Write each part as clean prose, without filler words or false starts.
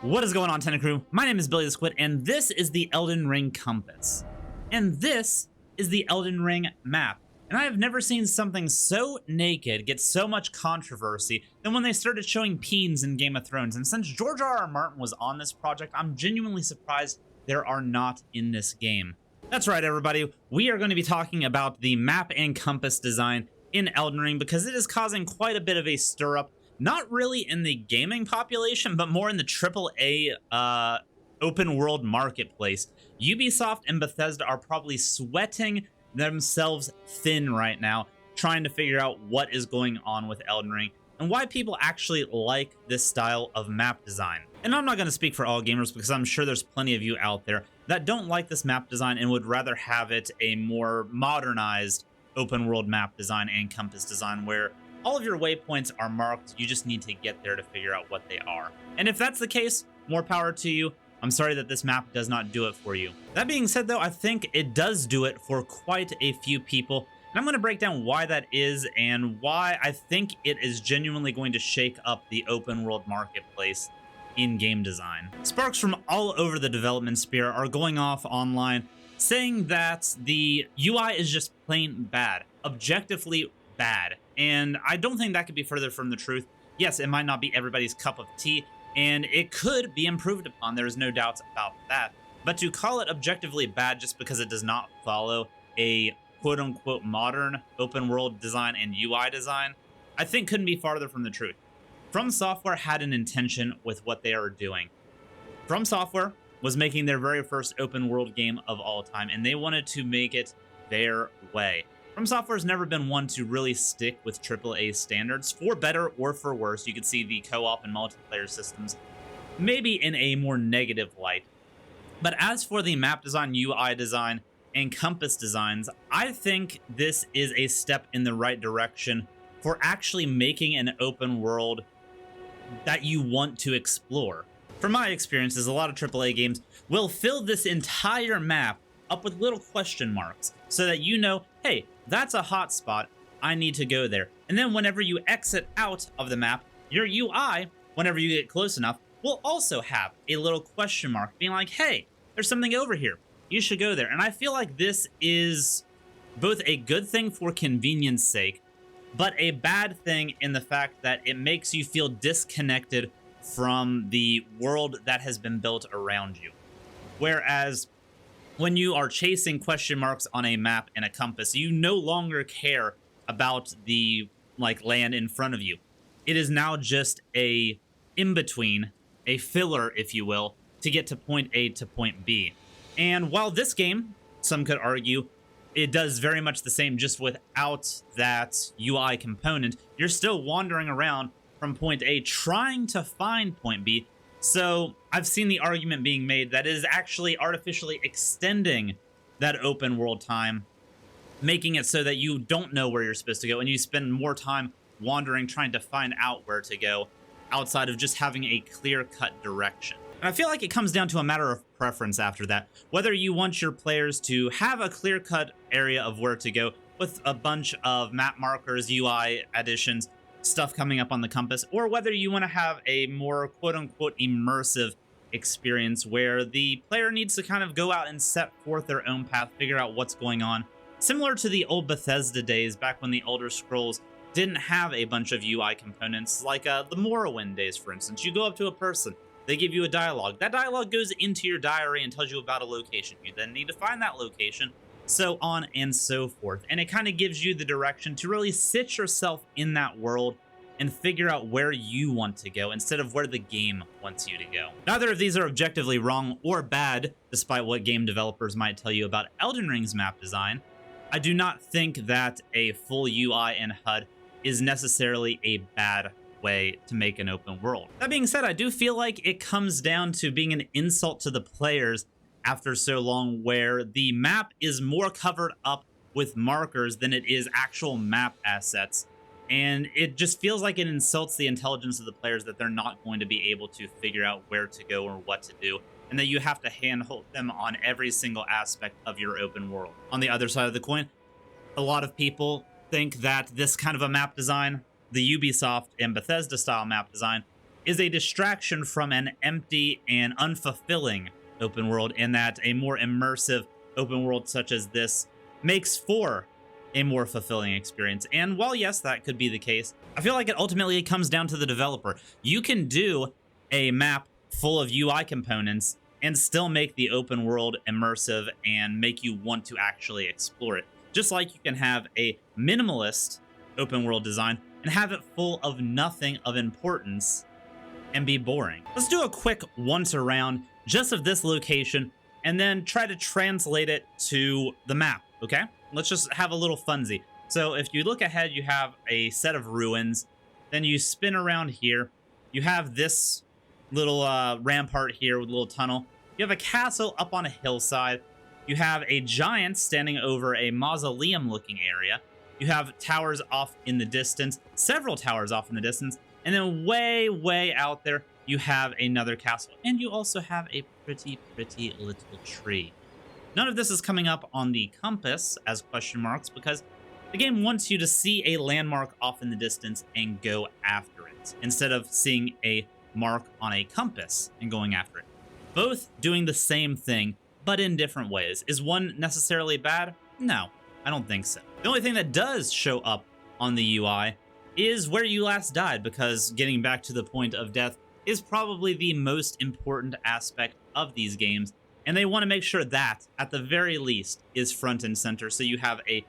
What is going on, Tenant Crew? My name is Billy the Squid, and this is the Elden Ring compass. And this is the Elden Ring map. And I have never seen something so naked get so much controversy than when they started showing peens in Game of Thrones. And since George R.R. Martin was on this project, I'm genuinely surprised there are not in this game. That's right, everybody. We are going to be talking about the map and compass design in Elden Ring because it is causing quite a bit of a stir-up. Not really in the gaming population, but more in the AAA open world marketplace. Ubisoft and Bethesda are probably sweating themselves thin right now, trying to figure out what is going on with Elden Ring and why people actually like this style of map design. And I'm not going to speak for all gamers because I'm sure there's plenty of you out there that don't like this map design and would rather have it a more modernized open world map design and compass design where all of your waypoints are marked. You just need to get there to figure out what they are. And if that's the case, more power to you. I'm sorry that this map does not do it for you. That being said, though, I think it does do it for quite a few people. And I'm going to break down why that is and why I think it is genuinely going to shake up the open world marketplace in game design. Sparks from all over the development sphere are going off online saying that the UI is just plain bad, objectively bad. And I don't think that could be further from the truth. Yes, it might not be everybody's cup of tea, and it could be improved upon. There is no doubts about that. But to call it objectively bad just because it does not follow a quote-unquote modern open world design and UI design, I think couldn't be farther from the truth. From Software had an intention with what they are doing. From Software was making their very first open world game of all time, and they wanted to make it their way. From Software has never been one to really stick with AAA standards, for better or for worse. You could see the co-op and multiplayer systems maybe in a more negative light. But as for the map design, UI design, and compass designs, I think this is a step in the right direction for actually making an open world that you want to explore. From my experiences, a lot of AAA games will fill this entire map up with little question marks so that you know, hey, that's a hot spot, I need to go there. And then whenever you exit out of the map, your UI, whenever you get close enough, will also have a little question mark being like, hey, there's something over here, you should go there. And I feel like this is both a good thing for convenience sake, but a bad thing in the fact that it makes you feel disconnected from the world that has been built around you. Whereas when you are chasing question marks on a map and a compass, you no longer care about the land in front of you. It is now just a in-between, a filler, if you will, to get to point A to point B. And while this game, some could argue, it does very much the same just without that UI component, you're still wandering around from point A trying to find point B. So I've seen the argument being made that it is actually artificially extending that open world time, making it so that you don't know where you're supposed to go and you spend more time wandering trying to find out where to go outside of just having a clear-cut direction. And I feel like it comes down to a matter of preference after that, whether you want your players to have a clear-cut area of where to go with a bunch of map markers, UI additions, stuff coming up on the compass, or whether you want to have a more quote-unquote immersive experience where the player needs to kind of go out and set forth their own path, figure out what's going on. Similar to the old Bethesda days, back when the Elder Scrolls didn't have a bunch of UI components, like the Morrowind days, for instance. You go up to a person, they give you a dialogue. That dialogue goes into your diary and tells you about a location. You then need to find that location, so on and so forth. And it kind of gives you the direction to really sit yourself in that world and figure out where you want to go instead of where the game wants you to go. Neither of these are objectively wrong or bad, despite what game developers might tell you about Elden Ring's map design. I do not think that a full UI and HUD is necessarily a bad way to make an open world. That being said, I do feel like it comes down to being an insult to the players after so long, where the map is more covered up with markers than it is actual map assets. And it just feels like it insults the intelligence of the players that they're not going to be able to figure out where to go or what to do, and that you have to handhold them on every single aspect of your open world. On the other side of the coin, a lot of people think that this kind of a map design, the Ubisoft and Bethesda style map design, is a distraction from an empty and unfulfilling open world, and that a more immersive open world such as this makes for a more fulfilling experience. And while yes, that could be the case, I feel like it ultimately comes down to the developer. You can do a map full of UI components and still make the open world immersive and make you want to actually explore it. Just like you can have a minimalist open world design and have it full of nothing of importance and be boring. Let's do a quick once around just of this location and then try to translate it to the map, okay? Let's just have a little funsy. So if you look ahead, you have a set of ruins, then you spin around here, you have this little rampart here with a little tunnel, you have a castle up on a hillside, you have a giant standing over a mausoleum looking area, you have towers off in the distance, several towers off in the distance, and then way out there you have another castle, and you also have a pretty little tree. None of this is coming up on the compass as question marks because the game wants you to see a landmark off in the distance and go after it, instead of seeing a mark on a compass and going after it. Both doing the same thing, but in different ways. Is one necessarily bad? No, I don't think so. The only thing that does show up on the UI is where you last died, because getting back to the point of death is probably the most important aspect of these games, and they want to make sure that, at the very least, is front and center, so you have a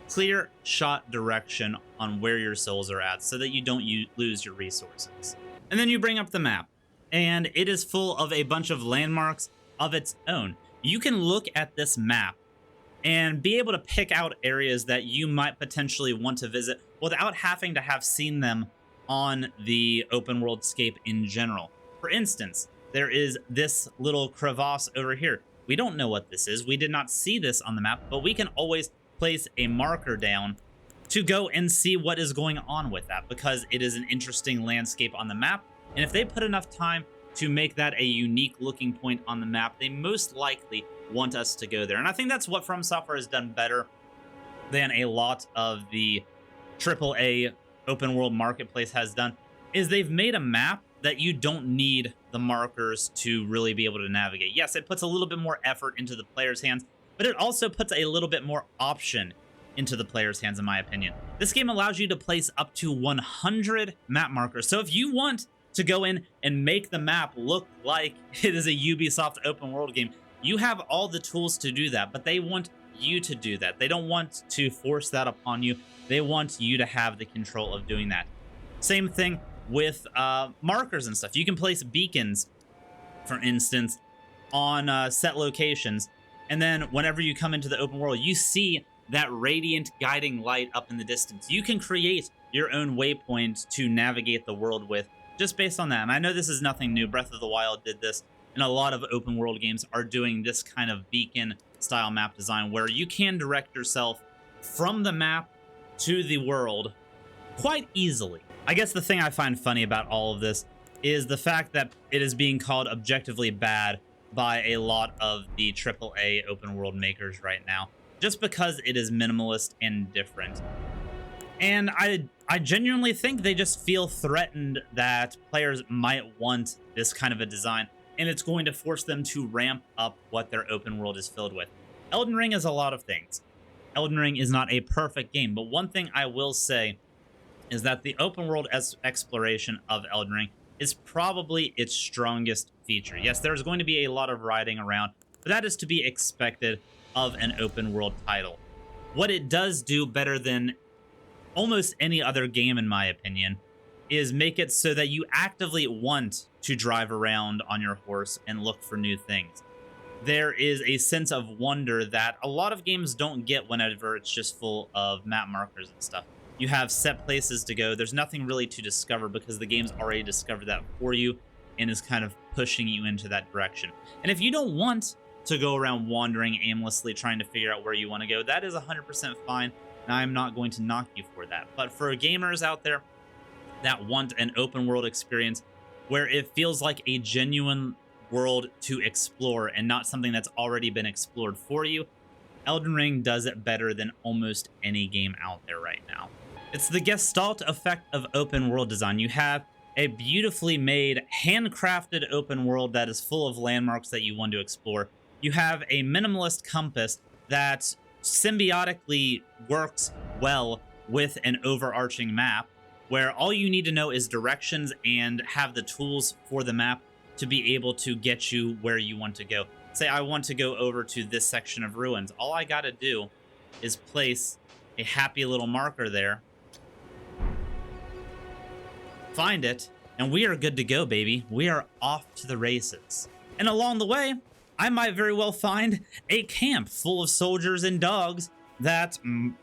clear shot direction on where your souls are at, so that you don't lose your resources. And then you bring up the map, and it is full of a bunch of landmarks of its own. You can look at this map and be able to pick out areas that you might potentially want to visit without having to have seen them on the open world scape in general. For instance, there is this little crevasse over here. We don't know what this is. We did not see this on the map, but we can always place a marker down to go and see what is going on with that, because it is an interesting landscape on the map. And if they put enough time to make that a unique looking point on the map, they most likely want us to go there. And I think that's what From Software has done better than a lot of the AAA open world marketplace has done, is they've made a map that you don't need the markers to really be able to navigate. Yes, it puts a little bit more effort into the player's hands, but it also puts a little bit more option into the player's hands, in my opinion. This game allows you to place up to 100 map markers. So if you want to go in and make the map look like it is a Ubisoft open world game, you have all the tools to do that, but they want you to do that. They don't want to force that upon you. They want you to have the control of doing that. Same thing with markers and stuff. You can place beacons, for instance, on set locations, and then whenever you come into the open world, you see that radiant guiding light up in the distance. You can create your own waypoint to navigate the world with just based on that. And I know this is nothing new. Breath of the Wild did this, and a lot of open world games are doing this kind of beacon style map design where you can direct yourself from the map to the world quite easily. I guess the thing I find funny about all of this is the fact that it is being called objectively bad by a lot of the AAA open world makers right now, just because it is minimalist and different. And I genuinely think they just feel threatened that players might want this kind of a design, and it's going to force them to ramp up what their open world is filled with. Elden Ring is a lot of things. Elden Ring is not a perfect game, but one thing I will say is that the open world exploration of Elden Ring is probably its strongest feature. Yes, there's going to be a lot of riding around, but that is to be expected of an open world title. What it does do better than almost any other game, in my opinion, is make it so that you actively want to drive around on your horse and look for new things. There is a sense of wonder that a lot of games don't get whenever it's just full of map markers and stuff. You have set places to go. There's nothing really to discover because the game's already discovered that for you and is kind of pushing you into that direction. And if you don't want to go around wandering aimlessly trying to figure out where you want to go, that is 100% fine, and I'm not going to knock you for that. But for gamers out there that want an open world experience where it feels like a genuine world to explore and not something that's already been explored for you, Elden Ring does it better than almost any game out there right now. It's the Gestalt effect of open world design. You have a beautifully made, handcrafted open world that is full of landmarks that you want to explore. You have a minimalist compass that symbiotically works well with an overarching map, where all you need to know is directions and have the tools for the map to be able to get you where you want to go. Say I want to go over to this section of ruins. All I gotta do is place a happy little marker there, find it, and we are good to go, baby. We are off to the races. And along the way, I might very well find a camp full of soldiers and dogs that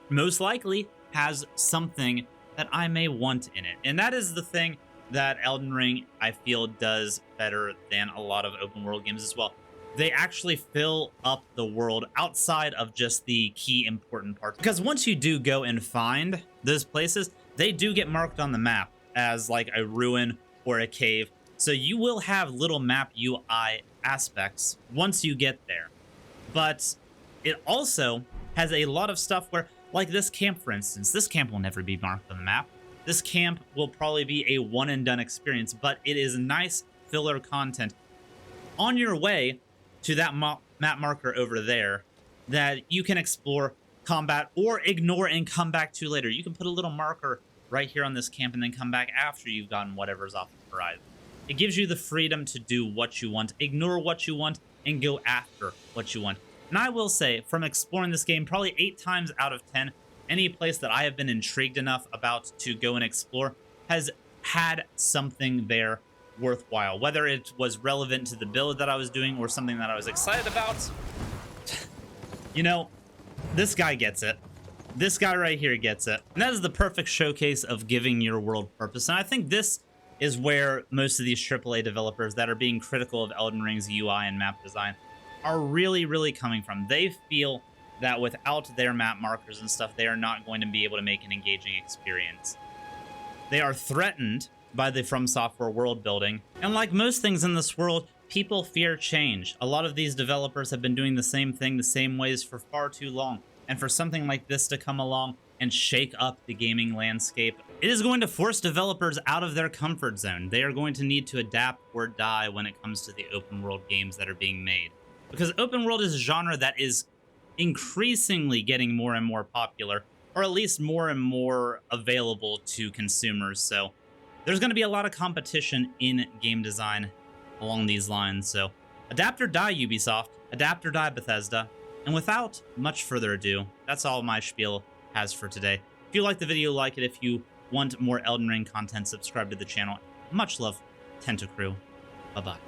most likely has something that I may want in it. And that is the thing that Elden Ring, I feel, does better than a lot of open world games as well. They actually fill up the world outside of just the key important parts. Because once you do go and find those places, they do get marked on the map as like a ruin or a cave. So you will have little map UI aspects once you get there. But it also has a lot of stuff where, like this camp, for instance, this camp will never be marked on the map. This camp will probably be a one and done experience, but it is nice filler content on your way to that map marker over there that you can explore, combat, or ignore and come back to later. You can put a little marker right here on this camp and then come back after you've gotten whatever's off the horizon. It gives you the freedom to do what you want, ignore what you want, and go after what you want. And I will say, from exploring this game, probably 8 times out of 10, any place that I have been intrigued enough about to go and explore has had something there worthwhile. Whether it was relevant to the build that I was doing or something that I was excited about. You know, this guy gets it. This guy right here gets it. And that is the perfect showcase of giving your world purpose. And I think this is where most of these AAA developers that are being critical of Elden Ring's UI and map design are really, really coming from. They feel that without their map markers and stuff, they are not going to be able to make an engaging experience. They are threatened by the From Software world building. And like most things in this world, people fear change. A lot of these developers have been doing the same thing the same ways for far too long. And for something like this to come along and shake up the gaming landscape, it is going to force developers out of their comfort zone. They are going to need to adapt or die when it comes to the open world games that are being made. Because open world is a genre that is increasingly getting more and more popular, or at least more and more available to consumers. So there's going to be a lot of competition in game design along these lines. So adapt or die, Ubisoft. Adapt or die, Bethesda. And without much further ado, that's all my spiel has for today. If you like the video, like it. If you want more Elden Ring content, subscribe to the channel. Much love, Tentacrew. Bye-bye.